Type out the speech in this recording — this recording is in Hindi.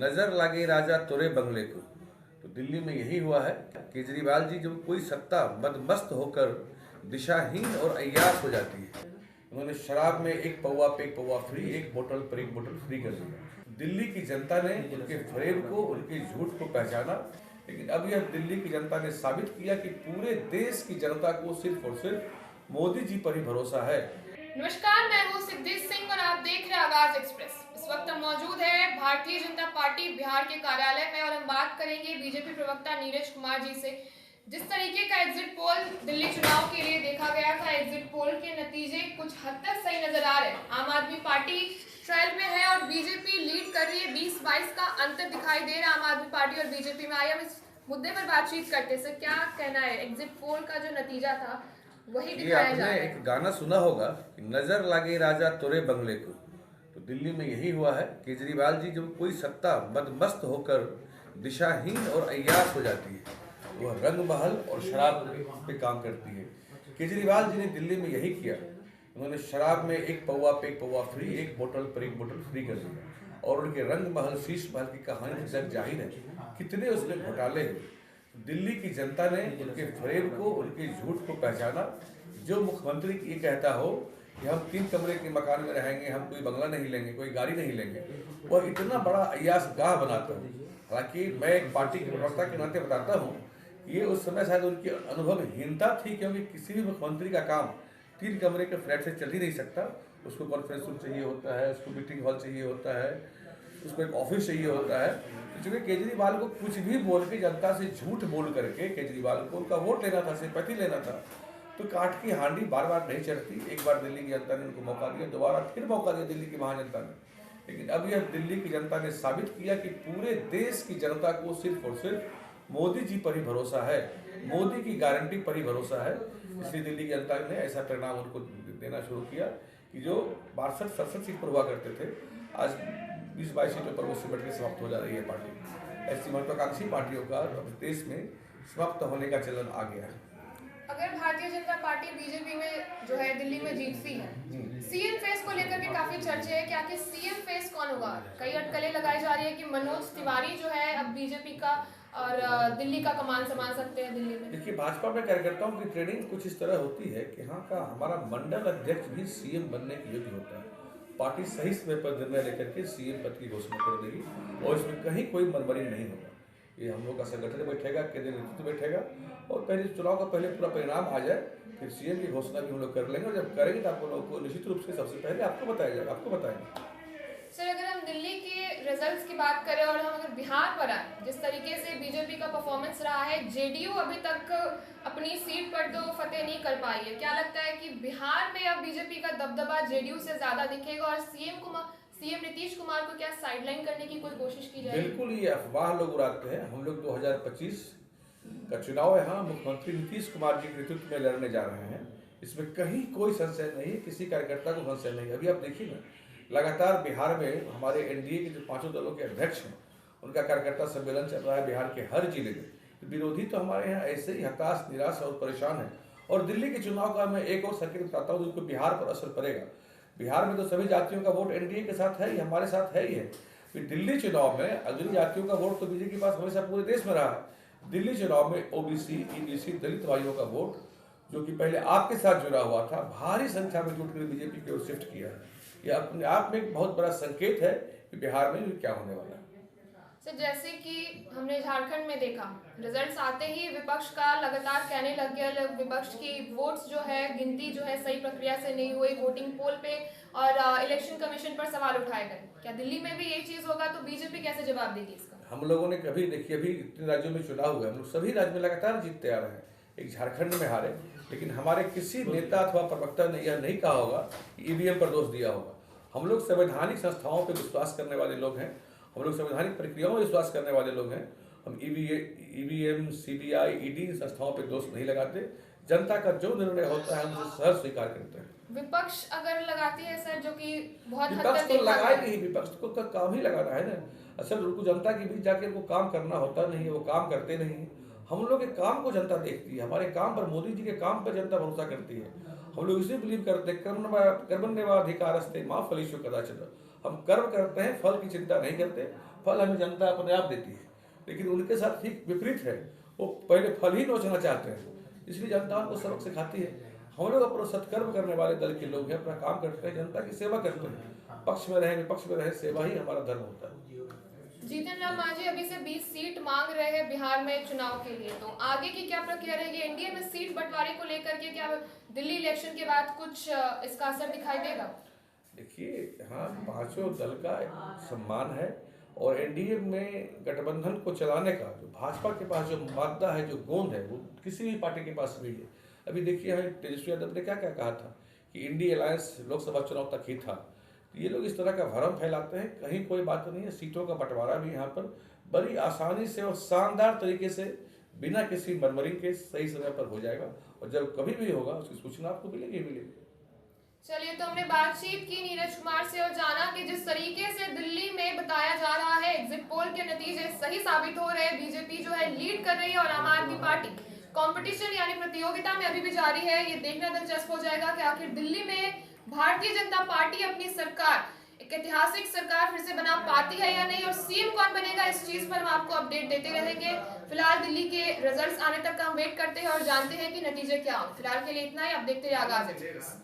नजर लागे राजा तोरे बंगले को। तो दिल्ली में यही हुआ है। केजरीवाल जी जब कोई सत्ता मदमस्त होकर दिशाहीन और अय्याश हो जाती है, उन्होंने शराब में एक पौवा पे एक पौवा फ्री, एक बोतल पर एक बोतल फ्री कर दिया। दिल्ली की जनता ने उनके फरेब को, उनके झूठ को पहचाना। लेकिन अब यह दिल्ली की जनता ने साबित किया कि पूरे देश की जनता को सिर्फ और सिर्फ मोदी जी पर ही भरोसा है। नमस्कार, मैं हूँ सिद्धि सिंह और आप देख रहे हैं आवाज एक्सप्रेस। इस वक्त हम मौजूद हैं भारतीय जनता पार्टी बिहार के कार्यालय में और हम बात करेंगे बीजेपी प्रवक्ता नीरज कुमार जी से। जिस तरीके का एग्जिट पोल दिल्ली चुनाव के लिए देखा गया था, एग्जिट पोल के नतीजे कुछ हद तक सही नजर आ रहे हैं। आम आदमी पार्टी ट्रायल में है और बीजेपी लीड कर रही है। 20-22 का अंतर दिखाई दे रहा है आम आदमी पार्टी और बीजेपी में। आइए हम इस मुद्दे पर बातचीत करते हैं। क्या कहना है, एग्जिट पोल का जो नतीजा था वही दिखाया जा रहा है। एक गाना सुना होगा कि नजर लागे राजा तोरे बंगले को। तो दिल्ली में यही हुआ है। केजरीवाल जी जब कोई सत्ता मदमस्त होकर दिशाहीन और अय्याश हो जाती है, वह रंग महल और शराब पे काम करती है। केजरीवाल जी ने दिल्ली में यही किया। उन्होंने शराब में एक पौवा पे एक पौवा फ्री, एक बोतल पर एक बोतल फ्री कर दिया। और उनके रंग महल, शीश महल की कहानी जग जाहिर है, कितने उसमें घोटाले हैं। दिल्ली की जनता ने उनके फरेब को, उनके झूठ को पहचाना। जो मुख्यमंत्री ये कहता हो कि हम 3 कमरे के मकान में रहेंगे, हम कोई बंगला नहीं लेंगे, कोई गाड़ी नहीं लेंगे, वह इतना बड़ा अय्याश गाह बनाता है। हालांकि मैं एक पार्टी के प्रवक्ता के नाते बताता हूँ, ये उस समय शायद उनकी अनुभवहीनता थी, क्योंकि किसी भी मुख्यमंत्री का काम 3 कमरे के फ्लैट से चल ही नहीं सकता। उसको कॉन्फ्रेंस रूम चाहिए होता है, उसको मीटिंग हॉल चाहिए होता है, उसको एक ऑफिस चाहिए होता है। क्योंकि केजरीवाल को कुछ भी बोल के, जनता से झूठ बोल करके केजरीवाल को उनका वोट लेना था, सिंपैथी लेना था, तो काठ की हांडी बार बार नहीं चढ़ती। एक बार दिल्ली की जनता ने उनको मौका दिया, दोबारा फिर मौका दिया दिल्ली की महाजनता ने। लेकिन अब यह दिल्ली की जनता ने साबित किया कि पूरे देश की जनता को सिर्फ और सिर्फ मोदी जी पर ही भरोसा है, मोदी की गारंटी पर ही भरोसा है। इसलिए दिल्ली की जनता ने ऐसा परिणाम उनको देना शुरू किया कि जो 62-67 सीट पर हुआ करते थे, आज 20-22 सीटों पर वो सिमट के समाप्त हो जा रही है पार्टी। ऐसी महत्वाकांक्षी पार्टियों का अब देश में समाप्त होने का चलन आ गया है। अगर भारतीय जनता पार्टी बीजेपी में जो है दिल्ली में जीतती है, सीएम फेस को लेकर के काफी चर्चे है कि आखिर सीएम फेस कौन होगा। कई अटकलें लगाई जा रही है कि मनोज तिवारी जो है अब बीजेपी का और दिल्ली का कमान संभाल सकते हैं दिल्ली में। देखिए, भाजपा में कार्यकर्ताओं की ट्रेनिंग कुछ इस तरह होती है कि हाँ का हमारा मंडल अध्यक्ष भी सीएम बनने के योग्य होता है। पार्टी सही समय पर निर्णय लेकर के सीएम पद की घोषणा कर देगी और इसमें कहीं कोई मनमानी नहीं होगा। ये हम लोग का संगठन बैठेगा, केंद्रीय नेतृत्व बैठेगा और पहले चुनाव का पहले पूरा परिणाम आ जाए, फिर सीएम की घोषणा भी हम लोग कर लेंगे। और जब करेंगे तो आप लोगों को निश्चित रूप से सबसे पहले आपको बताया जाएगा, आपको बताएंगे। सर, अगर हम दिल्ली के रिजल्ट्स की बात करें और हम अगर बिहार पर आए, जिस तरीके से बीजेपी का परफॉर्मेंस रहा है, जेडीयू अभी तक अपनी सीट पर तो फतेह नहीं कर पाई है। क्या लगता है कि बिहार में अब बीजेपी का दबदबा जेडीयू से ज्यादा दिखेगा और सीएम नीतीश कुमार को क्या साइडलाइन करने की कोई कोशिश की जाएगी? बिल्कुल, ये अफवाह लोग उड़ाते हैं। हम लोग 2025 का चुनाव यहाँ मुख्यमंत्री नीतीश कुमार जी के नेतृत्व में लड़ने जा रहे हैं। इसमें कहीं कोई संशय नहीं है, किसी कार्यकर्ता को संशय नहीं है। अभी आप देखिए ना, लगातार बिहार में हमारे एनडीए के जो 5 दलों के अध्यक्ष हैं, उनका कार्यकर्ता सम्मेलन चल रहा है बिहार के हर जिले में। विरोधी तो हमारे यहाँ ऐसे ही हताश, निराश और परेशान है। और दिल्ली के चुनाव का मैं एक और संकेत बताता हूँ, जिनको बिहार पर असर पड़ेगा। बिहार में तो सभी जातियों का वोट एनडीए के साथ है ही, हमारे साथ है ही है। फिर दिल्ली चुनाव में अग्रणी जातियों का वोट तो बीजेपी के पास हमेशा पूरे देश में रहा है। दिल्ली चुनाव में ओबीसी, ईबीसी, दलित भाइयों का वोट, जो कि पहले आपके साथ जुड़ा हुआ था, भारी संख्या में जुट कर बीजेपी की ओर शिफ्ट किया है। यह अपने आप में एक बहुत बड़ा संकेत है कि बिहार में क्या होने वाला है। सर, जैसे कि हमने झारखंड में देखा, रिजल्ट्स आते ही विपक्ष का लगातार कहने लग गया, विपक्ष की वोट्स जो है गिनती जो है सही प्रक्रिया से नहीं हुई, वोटिंग पोल पे और इलेक्शन कमीशन पर सवाल उठाए गए। क्या दिल्ली में भी यही चीज होगा? तो बीजेपी कैसे जवाब देगी इसका? हम लोगों ने कभी देखिए, अभी इतने राज्यों में चुनाव हुए, हम लोग सभी राज्य में लगातार जीतते आ रहे हैं। एक झारखंड में हारे, लेकिन हमारे किसी नेता अथवा प्रवक्ता ने यह नहीं कहा होगा कि ईवीएम पर दोष दिया होगा। हम लोग संवैधानिक संस्थाओं पर विश्वास करने वाले लोग हैं, हम लोग संवैधानिक प्रक्रियाओं में विश्वास करने वाले लोग हैं। हम ईवीएम, सीबीआई, ईडी संस्थाओं पर दोष नहीं लगाते। जनता का जो निर्णय होता है हम उसे सहर्ष स्वीकार करते हैं। विपक्ष अगर लगाती है सर, जो कि बहुत हद विपक्ष तक तो लगाएगी ही, विपक्ष को तो काम ही लगाना है ना। असल उनको जनता के बीच जाके वो काम करना होता नहीं है, वो काम करते नहीं है। हम लोग के काम को जनता देखती है, हमारे काम पर, मोदी जी के काम पर जनता भरोसा करती है। हम लोग इसे बिलीव करते हैं, कर्मण्येवाधिकारस्ते मा फलेषु कदाचन। हम कर्म करते हैं, फल की चिंता नहीं करते। फल हमें जनता अपने आप देती है। लेकिन उनके साथ ठीक विपरीत है, वो पहले फल ही नोचना चाहते हैं, इसलिए जनता उनको सबक सिखाती है। हम लोग अपना सत्कर्म करने वाले दल के लोग हैं, अपना काम करते हैं, जनता की सेवा करते हैं, पक्ष में रहे विपक्ष में रहे, सेवा ही हमारा धर्म होता है। जीतन राम मांझी अभी से 20 सीट मांग रहे हैं बिहार में चुनाव के लिए, तो आगे की क्या प्रक्रिया रहेगी? एनडीए में सीट बंटवारे को लेकर के क्या दिल्ली इलेक्शन के बाद कुछ इसका असर दिखाई देगा? देखिए, हाँ, पांचों दल का सम्मान है और एनडीए में गठबंधन को चलाने का जो भाजपा के पास जो मादा है, जो गोंद है, वो किसी भी पार्टी के पास नहीं है। अभी देखिए, हमें तेजस्वी यादव ने क्या क्या कहा था कि इंडी अलायंस लोकसभा चुनाव तक ही था। तो ये लोग इस तरह का भ्रम फैलाते हैं, कहीं कोई बात नहीं है। सीटों का बंटवारा भी यहाँ पर बड़ी आसानी से और शानदार तरीके से बिना किसी मरमरिंग के सही समय पर हो जाएगा, और जब कभी भी होगा उसकी सूचना आपको मिलेगी मिलेगी। चलिए, तो हमने बातचीत की नीरज कुमार से और जाना कि जिस तरीके से दिल्ली में बताया जा रहा है एग्जिट पोल के नतीजे सही साबित हो रहे हैं, बीजेपी जो है लीड कर रही है और आम आदमी पार्टी कंपटीशन यानी प्रतियोगिता में अभी भी जारी है। ये देखना दिलचस्प हो जाएगा कि आखिर दिल्ली में भारतीय जनता पार्टी अपनी सरकार, एक ऐतिहासिक सरकार फिर से बना पाती है या नहीं, और सीएम कौन बनेगा, इस चीज पर हम आपको अपडेट देते रहेंगे। फिलहाल दिल्ली के रिजल्ट्स आने तक का हम वेट करते हैं और जानते हैं कि नतीजे क्या होंगे। फिलहाल के लिए इतना ही, आप देखते रहिए आगाज एक्सप्रेस।